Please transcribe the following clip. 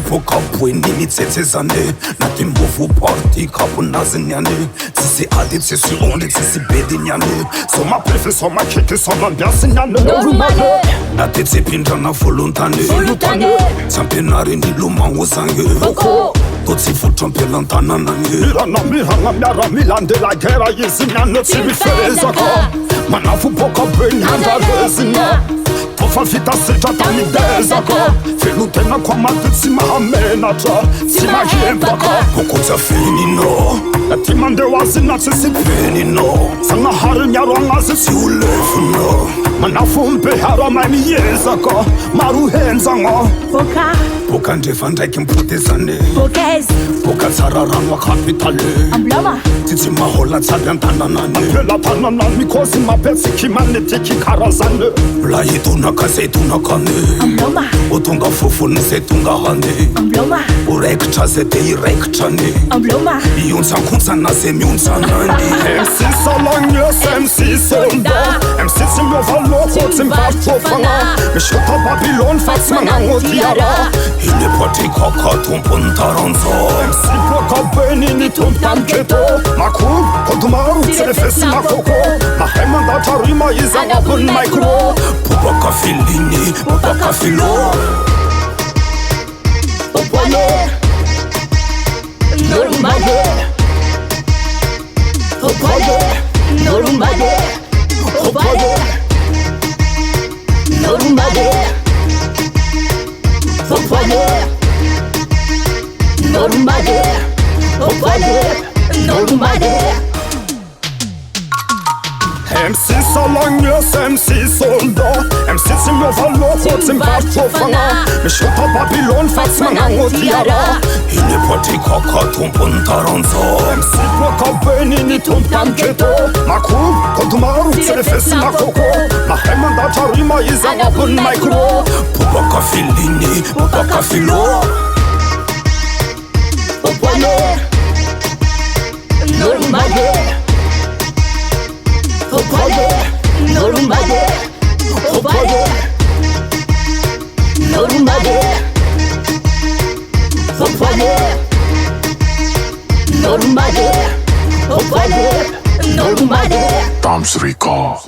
pokabweni mitsetsezane na timbovu party kapunazinyane tsisi adi tsisi onde tsisi bedinyane soma prefe soma keke soma biasinyane na tetsipindrana volontane tsampenary ny lomagozange totsi fotrampelantananan mirana miaramila gera izy nyane tsy miferezaka manafo pokabweni andarezina tofa vita sitra tamidezaka velotena kwa maty tsy mahamenatra tsy mahevaka bokotsa fenino na ty mandeho azy na tsy sy venino zagnahary miaro agnazy tsy ho lefino manafo mipehara mahay miezaka maro henjagna boka ndrefa ndraiky mipotezane boka tsara rano akapitale ty tsy mahola tsaby antananany apela tananany mikozy mapetsiky manetiky karazane la hitonaka zay tonakane o tonga fofony zay tonga hane o raikitra zay te iraikitrane iontsakonsana zay mionsanany MC Salagnes, MC Solda MC tsy miova loko tsy mivarotofagna misota Babylone fa tsy magnagno tiara iny patrikaka tompony taranjo MC pokabeny ny tompo tamiketo makobo kontomaro tsy lefesy makoko mahay mandatra rima izy agnabony micro bobaka filiny bobaka filo opoane nolumbade opoane nolumbade opoane nolumbade opoane nolumbade opoane nolumbade MC Salagnes, MC Solda MC tsy miova loko tsy mivarotofagna misota Babylone fa tsy magnagno tiara iny patrikaka tompony taranjo MC pokabeny ny tompo tamiketo makobo kontomaro tsy lefesy makoko mahay mandatra rima izy agnabony micro bobaka filiny bobaka filo opoane nolumbade opoane nolumbade opoane nolumbade opoane nolumbade opoane nolumbade Tom's Record.